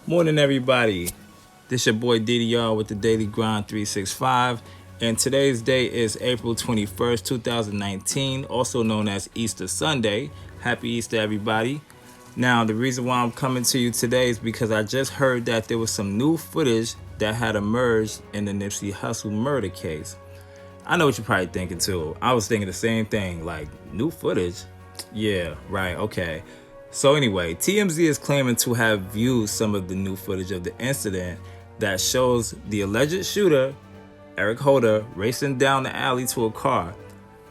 Morning, everybody. This your boy DDR with the Daily Grind 365, and today's date is April 21st, 2019, also known as Easter Sunday. Happy Easter, everybody. Now, the reason why I'm coming to you today is because I just heard that there was some new footage that had emerged in the Nipsey Hussle murder case. I know what you're probably thinking too. I was thinking the same thing, like new footage. Yeah, right, okay. So anyway, TMZ is claiming to have viewed some of the new footage of the incident that shows the alleged shooter, Eric Holder, racing down the alley to a car,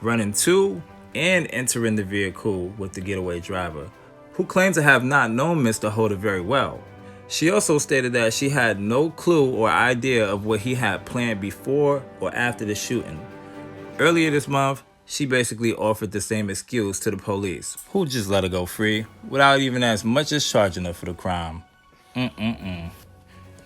running to and entering the vehicle with the getaway driver, who claimed to have not known Mr. Holder very well. She also stated that she had no clue or idea of what he had planned before or after the shooting. Earlier this month, she basically offered the same excuse to the police, who just let her go free without even as much as charging her for the crime.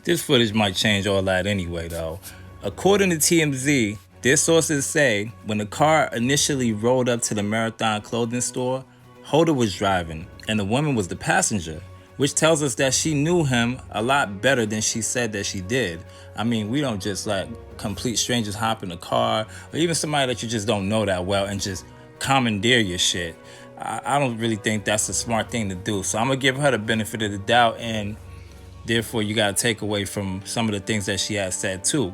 This footage might change all that anyway, though. According to TMZ, their sources say when the car initially rolled up to the Marathon clothing store, Holder was driving and the woman was the passenger, which tells us that she knew him a lot better than she said that she did. I mean, we don't just let complete strangers hop in a car, or even somebody that you just don't know that well, and just commandeer your shit. I don't really think that's a smart thing to do. So I'm gonna give her the benefit of the doubt, and therefore you gotta take away from some of the things that she has said too.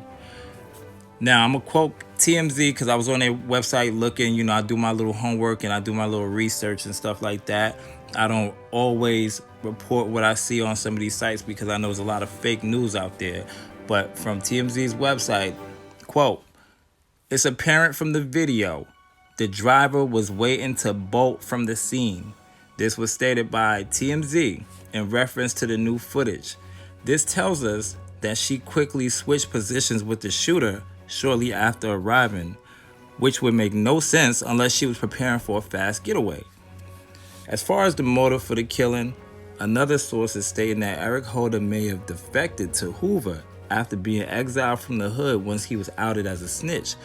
Now, I'm going to quote TMZ because I was on their website looking, I do my little homework and I do my little research and stuff like that. I don't always report what I see on some of these sites because I know there's a lot of fake news out there. But from TMZ's website, quote, "It's apparent from the video the driver was waiting to bolt from the scene." This was stated by TMZ in reference to the new footage. This tells us that she quickly switched positions with the shooter shortly after arriving, which would make no sense unless she was preparing for a fast getaway. As far as the motive for the killing, another source is stating that Eric Holder may have defected to Hoover after being exiled from the hood once he was outed as a snitch.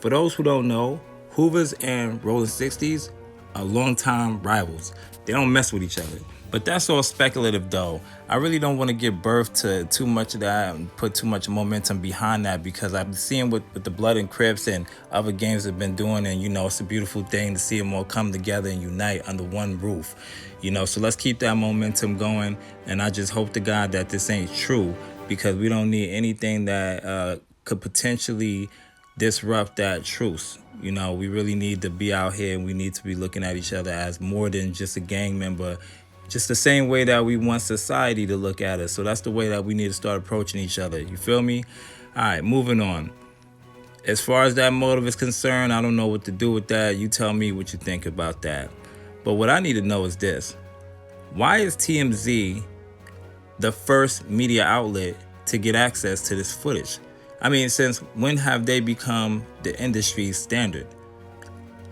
For those who don't know, Hoovers and Rolling 60s are longtime rivals. They don't mess with each other. But that's all speculative though. I really don't want to give birth to too much of that and put too much momentum behind that because I've been seeing what the Blood and Crips and other gangs have been doing, and it's a beautiful thing to see them all come together and unite under one roof. So let's keep that momentum going, and I just hope to God that this ain't true because we don't need anything that could potentially disrupt that truce. We really need to be out here and we need to be looking at each other as more than just a gang member, just the same way that we want society to look at us. So that's the way that we need to start approaching each other. You feel me? All right, moving on. As far as that motive is concerned, I don't know what to do with that. You tell me what you think about that. But what I need to know is this. Why is TMZ the first media outlet to get access to this footage? I mean, since when have they become the industry's standard?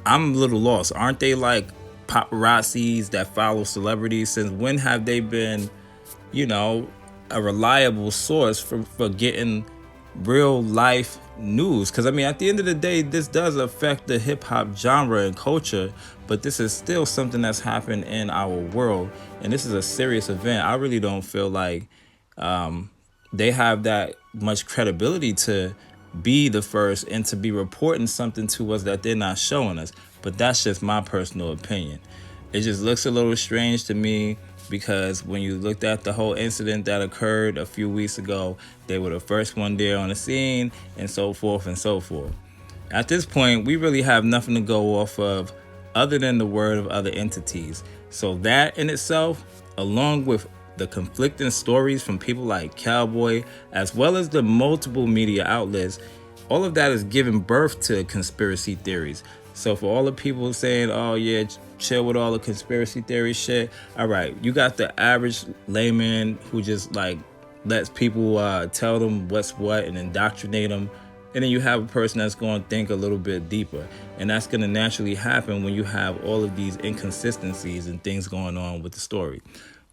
I'm a little lost. Aren't they like paparazzis that follow celebrities? Since when have they been, a reliable source for getting real life news? Because at the end of the day, this does affect the hip hop genre and culture, but this is still something that's happened in our world, and this is a serious event. I really don't feel like they have that much credibility to be the first and to be reporting something to us that they're not showing us. But that's just my personal opinion. It just looks a little strange to me because when you looked at the whole incident that occurred a few weeks ago, they were the first one there on the scene and so forth and so forth. At this point, we really have nothing to go off of other than the word of other entities. So that in itself, along with the conflicting stories from people like Cowboy, as well as the multiple media outlets, all of that is giving birth to conspiracy theories. So for all the people saying, oh yeah, chill with all the conspiracy theory shit, all right, you got the average layman who just lets people tell them what's what and indoctrinate them. And then you have a person that's going to think a little bit deeper. And that's going to naturally happen when you have all of these inconsistencies and things going on with the story.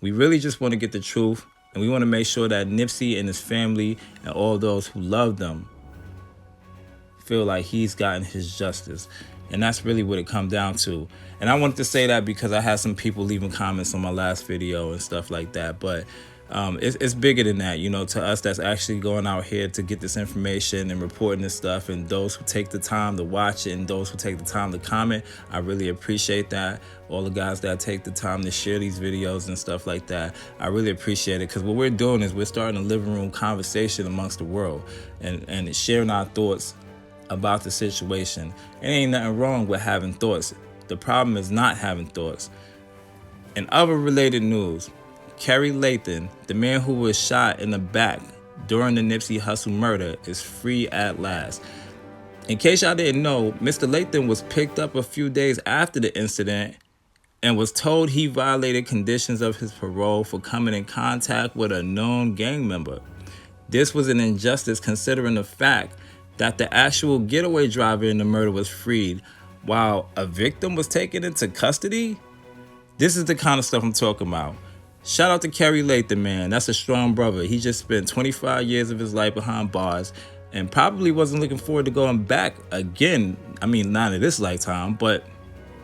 We really just want to get the truth, and we want to make sure that Nipsey and his family and all those who love them feel like he's gotten his justice. And that's really what it comes down to. And I wanted to say that because I had some people leaving comments on my last video and stuff like that. But It's bigger than that, to us that's actually going out here to get this information and reporting this stuff, and those who take the time to watch it and those who take the time to comment. I really appreciate that. All the guys that take the time to share these videos and stuff like that, I really appreciate it, because what we're doing is we're starting a living room conversation amongst the world and sharing our thoughts about the situation. It ain't nothing wrong with having thoughts. The problem is not having thoughts. In other related news, Kerry Lathan, the man who was shot in the back during the Nipsey Hussle murder, is free at last. In case y'all didn't know, Mr. Lathan was picked up a few days after the incident and was told he violated conditions of his parole for coming in contact with a known gang member. This was an injustice considering the fact that the actual getaway driver in the murder was freed while a victim was taken into custody. This is the kind of stuff I'm talking about. Shout out to Kerry Lathan, man. That's a strong brother. He just spent 25 years of his life behind bars and probably wasn't looking forward to going back again. I mean, not in this lifetime, but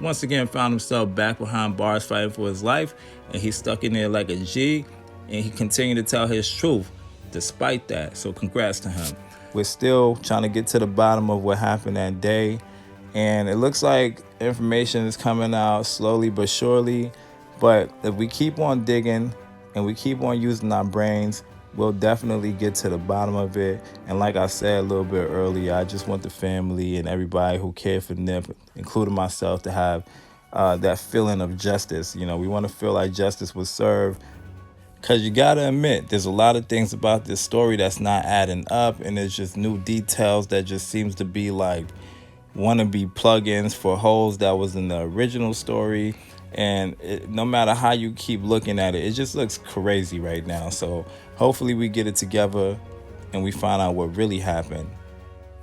once again found himself back behind bars fighting for his life, and he stuck in there like a G, and he continued to tell his truth despite that. So congrats to him. We're still trying to get to the bottom of what happened that day, and it looks like information is coming out slowly but surely. But if we keep on digging and we keep on using our brains, we'll definitely get to the bottom of it. And like I said a little bit earlier, I just want the family and everybody who cared for Nip, including myself, to have that feeling of justice. We want to feel like justice was served, because you got to admit, there's a lot of things about this story that's not adding up, and there's just new details that just seems to be like wannabe plugins for holes that was in the original story. And no matter how you keep looking at it, it just looks crazy right now. So hopefully we get it together and we find out what really happened.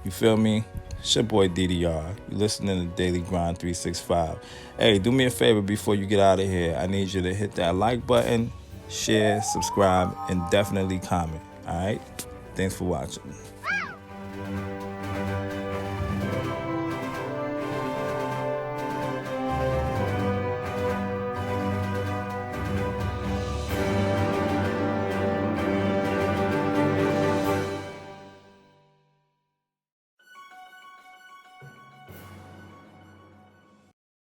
You feel me? It's your boy DDR. You listening to Daily Grind 365. Hey, do me a favor before you get out of here. I need you to hit that like button, share, subscribe, and definitely comment. All right? Thanks for watching.